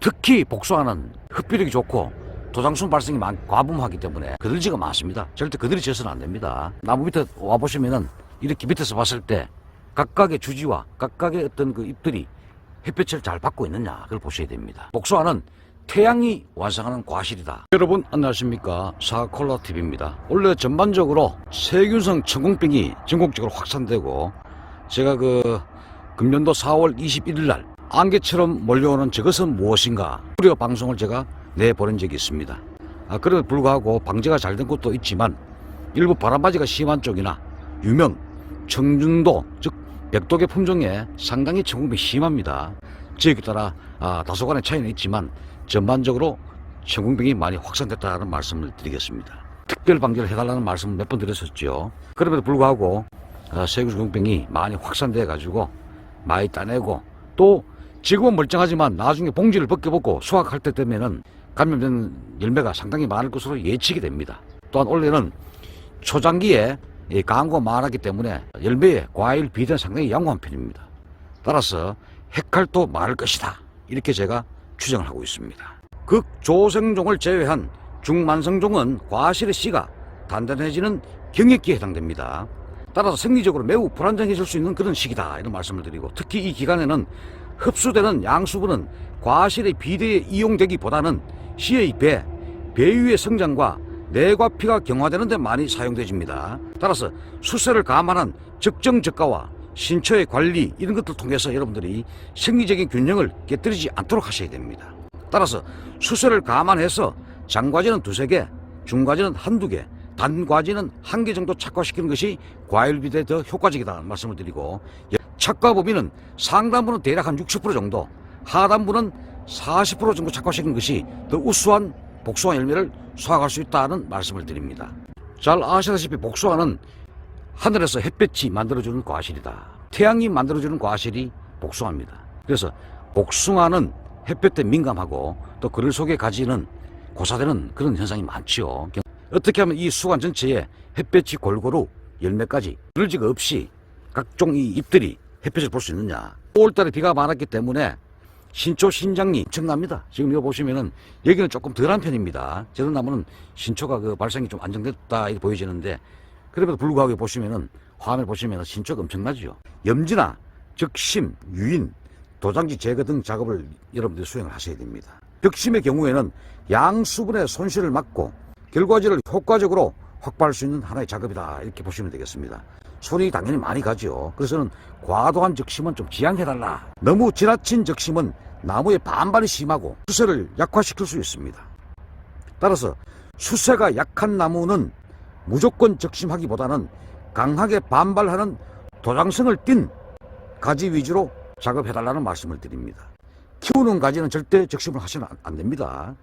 특히 복숭아는 흡비력이 좋고 도장순 발생이 과분하기 때문에 그들지가 많습니다. 절대 그들이 져서는 안 됩니다. 나무 밑에 와보시면은 이렇게 밑에서 봤을 때 각각의 주지와 각각의 어떤 그 잎들이 햇볕을 잘 받고 있느냐 그걸 보셔야 됩니다. 복숭아는 태양이 완성하는 과실이다. 여러분 안녕하십니까, 사과콜라TV입니다. 원래 전반적으로 세균성 천공병이 전국적으로 확산되고 제가 금년도 4월 21일 날 안개처럼 몰려오는 저것은 무엇인가 우려 방송을 제가 내보낸 적이 있습니다. 그럼에도 불구하고 방제가 잘 된 곳도 있지만 일부 바람바지가 심한 쪽이나 유명 청준도 즉 백독의 품종에 상당히 천공병이 심합니다. 지역에 따라 다소간의 차이는 있지만 전반적으로 천공병이 많이 확산됐다는 말씀을 드리겠습니다. 특별 방제를 해달라는 말씀을 몇 번 드렸었죠. 그럼에도 불구하고 세균천공병이 많이 확산돼 가지고 많이 따내고 또 지금은 멀쩡하지만 나중에 봉지를 벗겨보고 수확할 때 되면은 감염된 열매가 상당히 많을 것으로 예측이 됩니다. 또한 올해는 초장기에 강하고 많았기 때문에 열매의 과일 비대는 상당히 양호한 편입니다. 따라서 핵칼도 많을 것이다 이렇게 제가 추정을 하고 있습니다. 극조생종을 제외한 중만성종은 과실의 씨가 단단해지는 경액기에 해당됩니다. 따라서 생리적으로 매우 불안정해질 수 있는 그런 시기다 이런 말씀을 드리고, 특히 이 기간에는 흡수되는 양수분은 과실의 비대에 이용되기보다는 씨의 배 위의 성장과 뇌과 피가 경화되는 데 많이 사용되집니다. 따라서 수세를 감안한 적정 저가와 신초의 관리 이런 것들 통해서 여러분들이 생리적인 균형을 깨뜨리지 않도록 하셔야 됩니다. 따라서 수세를 감안해서 장과지는 2-3개, 중과지는 1-2개, 단과지는 1개 정도 착화시키는 것이 과일 비대에 더 효과적이다 말씀을 드리고, 착화 범위는 상단부는 대략 한 60% 정도, 하단부는 40% 정도 착화시키는 것이 더 우수한 복숭아 열매를 수확할 수 있다는 말씀을 드립니다. 잘 아시다시피 복숭아는 하늘에서 햇볕이 만들어주는 과실이다. 태양이 만들어주는 과실이 복숭아입니다. 그래서 복숭아는 햇볕에 민감하고 또 그늘 속에 가지는 고사되는 그런 현상이 많지요. 어떻게 하면 이 수관 전체에 햇볕이 골고루 열매까지 그늘지가 없이 각종 이 잎들이 햇볕을 볼 수 있느냐. 5월달에 비가 많았기 때문에 신초 신장이 엄청납니다. 지금 이거 보시면은 여기는 조금 덜한 편입니다. 저런 나무는 신초가 발생이 좀 안정됐다 이렇게 보여지는데, 그럼에도 불구하고 보시면은 화면을 보시면은 신초가 엄청나죠. 염지나 적심, 유인, 도장지 제거 등 작업을 여러분들이 수행을 하셔야 됩니다. 적심의 경우에는 양수분의 손실을 막고 결과지를 효과적으로 확보할 수 있는 하나의 작업이다 이렇게 보시면 되겠습니다. 손이 당연히 많이 가죠. 그래서는 과도한 적심은 좀 지양해달라. 너무 지나친 적심은 나무의 반발이 심하고 수세를 약화시킬 수 있습니다. 따라서 수세가 약한 나무는 무조건 적심하기보다는 강하게 반발하는 도장성을 띤 가지 위주로 작업해달라는 말씀을 드립니다. 키우는 가지는 절대 적심을 하시면 안 됩니다.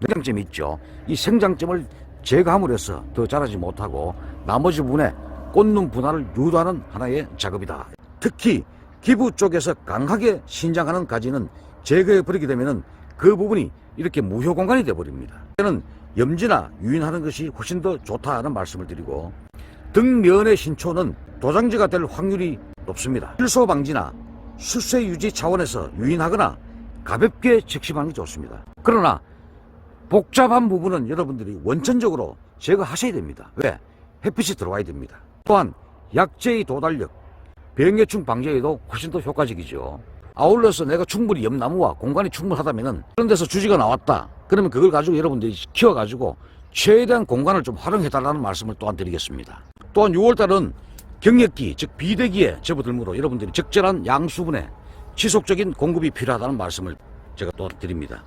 생장점이 있죠. 이 생장점을 제거함으로 해서 더 자라지 못하고 나머지 부분에 꽃눈 분할을 유도하는 하나의 작업이다. 특히 기부 쪽에서 강하게 신장하는 가지는 제거해버리게 되면 그 부분이 이렇게 무효 공간이 되어버립니다. 저는 염지나 유인하는 것이 훨씬 더 좋다는 말씀을 드리고, 등면의 신초는 도장지가 될 확률이 높습니다. 실소 방지나 수세 유지 차원에서 유인하거나 가볍게 적심하는 게 좋습니다. 그러나 복잡한 부분은 여러분들이 원천적으로 제거하셔야 됩니다. 왜? 햇빛이 들어와야 됩니다. 또한 약재의 도달력, 병해충 방제에도 훨씬 더 효과적이죠. 아울러서 내가 충분히 염나무와 공간이 충분하다면 그런 데서 주지가 나왔다. 그러면 그걸 가지고 여러분들이 키워가지고 최대한 공간을 좀 활용해달라는 말씀을 또한 드리겠습니다. 또한 6월달은 경액기, 즉 비대기에 접어들므로 여러분들이 적절한 양수분에 지속적인 공급이 필요하다는 말씀을 제가 또 드립니다.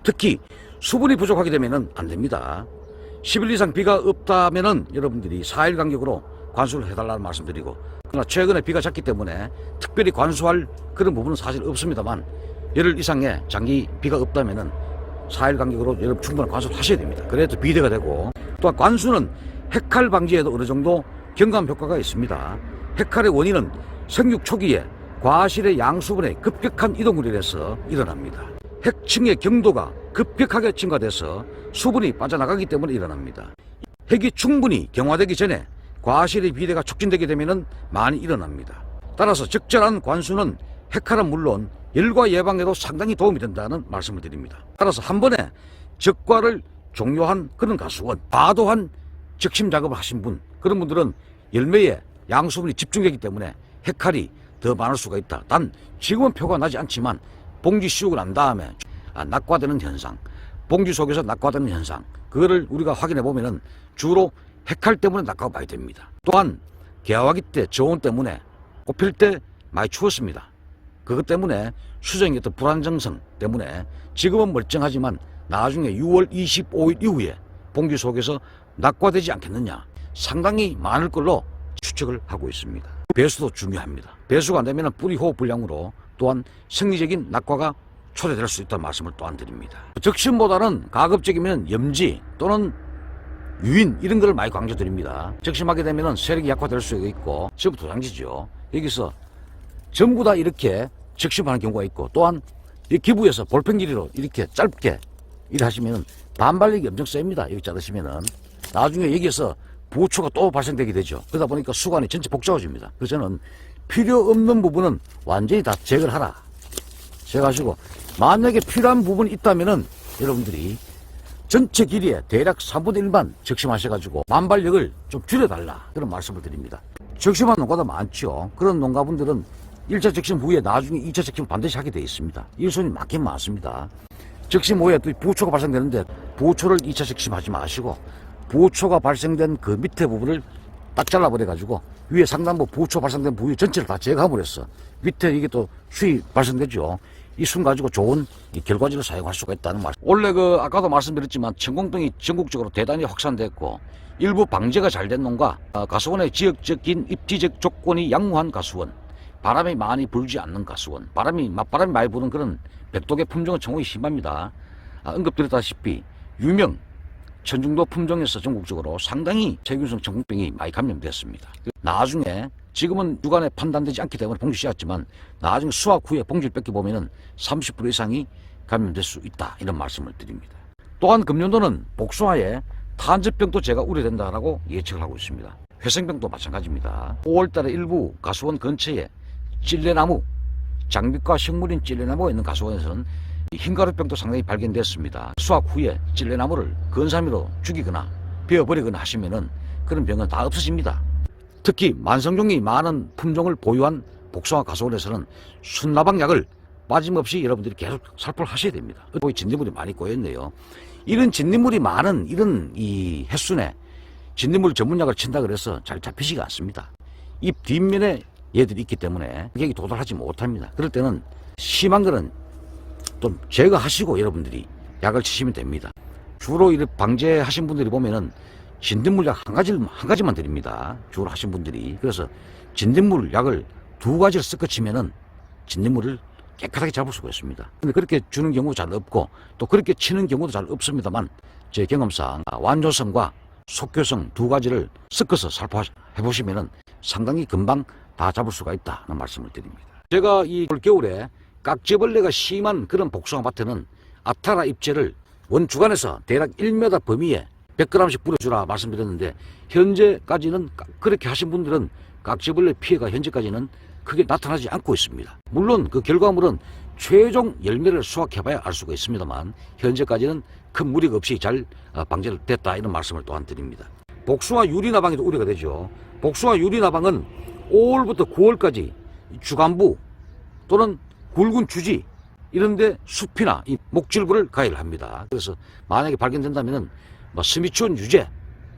특히 수분이 부족하게 되면 안 됩니다. 10일 이상 비가 없다면 여러분들이 4일 간격으로 관수를 해달라는 말씀드리고, 그러나 최근에 비가 잦기 때문에 특별히 관수할 그런 부분은 사실 없습니다만 열흘 이상의 장기 비가 없다면 4일 간격으로 여러분 충분한 관수를 하셔야 됩니다. 그래도 비대가 되고, 또한 관수는 핵칼 방지에도 어느 정도 경감 효과가 있습니다. 핵칼의 원인은 생육 초기에 과실의 양수분의 급격한 이동으로 인해서 일어납니다. 핵층의 경도가 급격하게 증가돼서 수분이 빠져나가기 때문에 일어납니다. 핵이 충분히 경화되기 전에 과실의 비대가 촉진되게 되면 많이 일어납니다. 따라서 적절한 관수는 핵칼은 물론 열과 예방에도 상당히 도움이 된다는 말씀을 드립니다. 따라서 한 번에 적과를 종료한 그런 가수원, 과도한 적심 작업을 하신 분, 그런 분들은 열매에 양수분이 집중되기 때문에 해칼이 더 많을 수가 있다. 단 지금은 표가 나지 않지만 봉지 씌우고 난 다음에 낙과되는 현상, 봉지 속에서 낙과되는 현상, 그거를 우리가 확인해 보면은 주로 해칼 때문에 낙과가 많이 됩니다. 또한 개화기 때 저온 때문에 꽃필 때 많이 추웠습니다. 그것 때문에 수정의 어떤 불안정성 때문에 지금은 멀쩡하지만 나중에 6월 25일 이후에 봉지 속에서 낙과되지 않겠느냐, 상당히 많을 걸로 추측을 하고 있습니다. 배수도 중요합니다. 배수가 안 되면 뿌리 호흡 불량으로 또한 생리적인 낙과가 초래될 수 있다는 말씀을 또한 드립니다. 적심보다는 가급적이면 염지 또는 유인 이런 걸 많이 강조드립니다. 적심하게 되면 세력이 약화될 수 있고 전부 도장지죠. 여기서 전부 다 이렇게 적심하는 경우가 있고, 또한 이 기부에서 볼펜 길이로 이렇게 짧게 이렇게 하시면 반발력이 엄청 셉니다. 여기 자르시면은 나중에 여기에서 부초가 또 발생되게 되죠. 그러다 보니까 수관이 전체 복잡해집니다. 그래서 저는 필요 없는 부분은 완전히 다 제거를 하라. 제거하시고, 만약에 필요한 부분이 있다면은 여러분들이 전체 길이에 대략 3분의 1만 적심하셔가지고 반발력을 좀 줄여달라, 그런 말씀을 드립니다. 적심한 농가도 많죠. 그런 농가분들은 1차 적심 후에 나중에 2차 적심을 반드시 하게 되어 있습니다. 일손이 많긴 많습니다. 적심 후에 또 부초가 발생되는데 부초를 2차 적심하지 마시고 부초가 발생된 그 밑에 부분을 딱 잘라버려가지고 위에 상단부 부초 발생된 부위 전체를 다 제거해버렸어. 밑에 이게 또 수위 발생되죠. 이 순 가지고 좋은 이 결과지를 사용할 수가 있다는 말. 원래 아까도 말씀드렸지만 천공병이 전국적으로 대단히 확산됐고 일부 방제가 잘 된 농가, 가수원의 지역적인 입지적 조건이 양호한 가수원, 바람이 많이 불지 않는 가수원, 맞바람이 많이 부는 그런 백독의 품종은 정말 심합니다. 언급드렸다시피 유명 천중도 품종에서 전국적으로 상당히 세균성 천공병이 많이 감염됐습니다. 나중에 지금은 주간에 판단되지 않기 때문에 봉지 씌웠지만 나중에 수확 후에 봉지를 뺏겨보면 30% 이상이 감염될 수 있다, 이런 말씀을 드립니다. 또한 금년도는 복숭아에 탄저병도 제가 우려된다라고 예측을 하고 있습니다. 회생병도 마찬가지입니다. 5월달에 일부 가수원 근처에 찔레나무, 장빛과 식물인 찔레나무가 있는 가수원에서는 흰가루병도 상당히 발견됐습니다. 수확 후에 찔레나무를 건사미로 죽이거나 베어버리거나 하시면은 그런 병은 다 없어집니다. 특히 만성종이 많은 품종을 보유한 복숭아 가수원에서는 순나방약을 빠짐없이 여러분들이 계속 살포를 하셔야 됩니다. 거기 진딧물이 많이 꼬였네요. 이런 진딧물이 많은 이런 이 햇순에 진딧물 전문약을 친다 그래서 잘 잡히지가 않습니다. 잎 뒷면에 얘들이 있기 때문에 여기 도달하지 못합니다. 그럴 때는 심한 거는 또 제거하시고 여러분들이 약을 치시면 됩니다. 주로 이렇게 방제하신 분들이 보면은 진딧물약 한 가지만 드립니다. 주로 하신 분들이. 그래서 진딧물 약을 2가지를 섞어치면은 진딧물을 깨끗하게 잡을 수가 있습니다. 근데 그렇게 주는 경우도 잘 없고 또 그렇게 치는 경우도 잘 없습니다만 제 경험상 완조성과 속효성 2가지를 섞어서 살포해보시면은 상당히 금방 다 잡을 수가 있다는 말씀을 드립니다. 제가 이 올겨울에 깍지벌레가 심한 그런 복숭아 밭에는 아타라 잎제를 원주간에서 대략 1m 범위에 100g씩 뿌려주라 말씀드렸는데 현재까지는 그렇게 하신 분들은 깍지벌레 피해가 현재까지는 크게 나타나지 않고 있습니다. 물론 그 결과물은 최종 열매를 수확해봐야 알 수가 있습니다만 현재까지는 큰 무리가 없이 잘 방제를 됐다, 이런 말씀을 또한 드립니다. 복숭아 유리나방에도 우려가 되죠. 복숭아 유리나방은 5월부터 9월까지 주간부 또는 굵은 주지 이런데 숲이나 이 목질부를 가해를 합니다. 그래서 만약에 발견된다면은 스미치온 유제,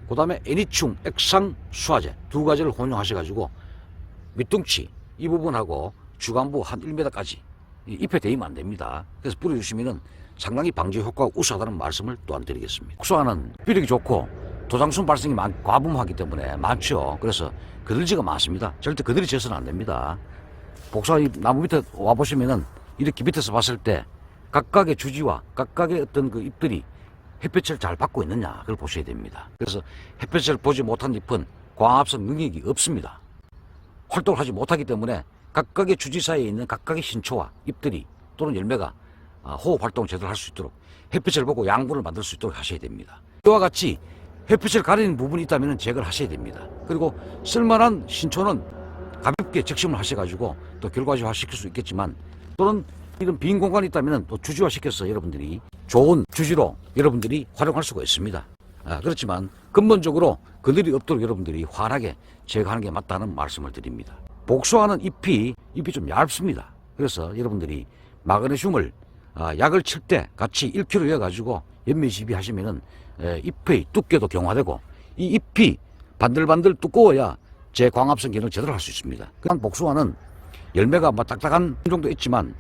그 다음에 애니충, 액상, 수화제 2가지를 혼용하셔가지고 밑둥치 이 부분하고 주간부 한 1m까지 잎에 대이면 안 됩니다. 그래서 뿌려주시면은 상당히 방제 효과가 우수하다는 말씀을 또한 드리겠습니다. 복숭아는 비력이 좋고 도장순 발생이 과분하기 때문에 많죠. 그래서 그들지가 많습니다. 절대 그들이 져서는 안 됩니다. 복숭아 나무 밑에 와보시면은 이렇게 밑에서 봤을 때 각각의 주지와 각각의 어떤 그 잎들이 햇볕을 잘 받고 있느냐, 그걸 보셔야 됩니다. 그래서 햇볕을 보지 못한 잎은 광합성 능력이 없습니다. 활동을 하지 못하기 때문에 각각의 주지 사이에 있는 각각의 신초와 잎들이 또는 열매가 호흡 활동을 제대로 할 수 있도록 햇빛을 보고 양분을 만들 수 있도록 하셔야 됩니다. 이와 같이 햇빛을 가리는 부분이 있다면 제거를 하셔야 됩니다. 그리고 쓸만한 신초는 가볍게 적심을 하셔가지고 또 결과지화 시킬 수 있겠지만 또는 이런 빈 공간이 있다면 또 주지화 시켜서 여러분들이 좋은 주지로 여러분들이 활용할 수가 있습니다. 그렇지만 근본적으로 그늘이 없도록 여러분들이 환하게 제거하는 게 맞다는 말씀을 드립니다. 복숭아는 잎이 좀 얇습니다. 그래서 여러분들이 마그네슘을 약을 칠 때 같이 1kg 이어가지고 연면시비 하시면은 잎의 두께도 경화되고 이 잎이 반들반들 두꺼워야 제 광합성 기능을 제대로 할 수 있습니다. 그냥 복숭아는 열매가 딱딱한 품종도 있지만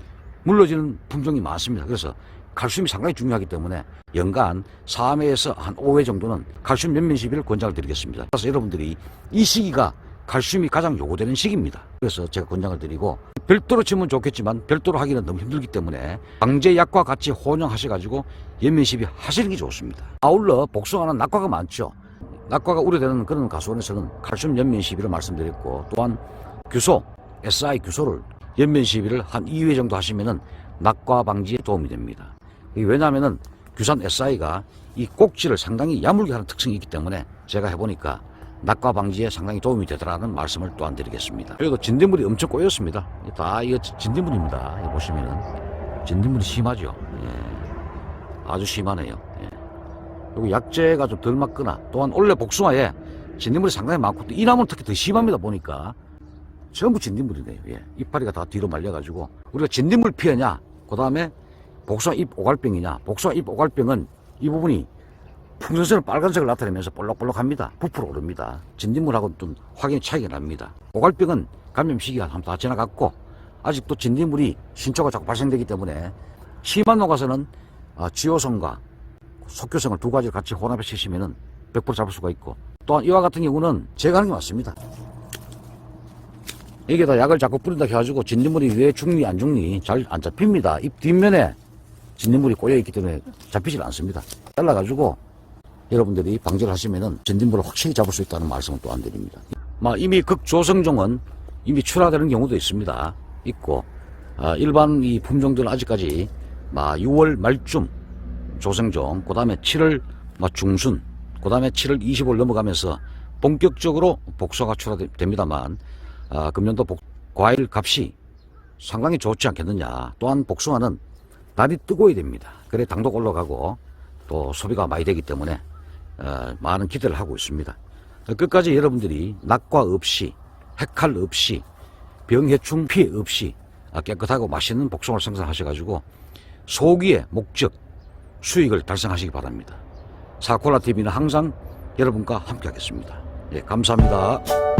물러지는 품종이 많습니다. 그래서 칼슘이 상당히 중요하기 때문에 연간 4회에서 한 5회 정도는 칼슘 연면시비를 권장을 드리겠습니다. 그래서 여러분들이 이 시기가 칼슘이 가장 요구되는 시기입니다. 그래서 제가 권장을 드리고 별도로 치면 좋겠지만 별도로 하기는 너무 힘들기 때문에 방제약과 같이 혼용하셔가지고 연면시비 하시는 게 좋습니다. 아울러 복숭아는 낙과가 많죠. 낙과가 우려되는 그런 가수원에서는 칼슘 연면시비를 말씀드렸고 또한 규소, SI 규소를 연면시비를 한 2회 정도 하시면은 낙과 방지에 도움이 됩니다. 왜냐하면은 규산 SI가 이 꼭지를 상당히 야물게 하는 특성이 있기 때문에 제가 해보니까 낙과 방지에 상당히 도움이 되더라는 말씀을 또한 드리겠습니다. 그리고 진딧물이 엄청 꼬였습니다. 다 이거 진딧물입니다. 여기 보시면은 진딧물이 심하죠. 아주 심하네요. 그리고 약재가 좀 덜 맞거나 또한 원래 복숭아에 진딧물이 상당히 많고 또 이 나무는 특히 더 심합니다. 보니까 전부 진딧물이네요. 이파리가 다 뒤로 말려가지고 우리가 진딧물 피해냐 그 다음에 복숭아 잎 오갈병이냐. 복숭아 잎 오갈병은 이 부분이 풍선처럼 빨간색을 나타내면서 볼록볼록합니다. 부풀어 오릅니다. 진딧물하고는 좀 확연히 차이가 납니다. 오갈병은 감염 시기가 한번 다 지나갔고 아직도 진딧물이 신초가 자꾸 발생되기 때문에 심한 농가서는 지효성과 속효성을 두 가지를 같이 혼합해 치시면은 100% 잡을 수가 있고 또한 이와 같은 경우는 제가 하는 게 맞습니다. 여기에다 약을 자꾸 뿌린다 해가지고 진딧물이 왜 죽니 안 죽니 잘 안 잡힙니다. 잎 뒷면에 진딧물이 꼬여있기 때문에 잡히질 않습니다. 잘라가지고 여러분들이 방제를 하시면은 진딧물을 확실히 잡을 수 있다는 말씀을 또 안 드립니다. 이미 극조성종은 이미 출하되는 경우도 있습니다. 있고 일반 이 품종들은 아직까지 6월 말쯤 조성종, 그 다음에 7월 중순, 그 다음에 7월 20월 넘어가면서 본격적으로 복숭아가 출하됩니다만 금년도 과일 값이 상당히 좋지 않겠느냐. 또한 복숭아는 날이 뜨거워야 됩니다. 그래 당도가 올라가고 또 소비가 많이 되기 때문에 많은 기대를 하고 있습니다. 끝까지 여러분들이 낙과 없이 해칼 없이 병해충 피해 없이 깨끗하고 맛있는 복숭아를 생산하셔가지고 소기의 목적 수익을 달성하시기 바랍니다. 사콜라TV는 항상 여러분과 함께 하겠습니다. 감사합니다.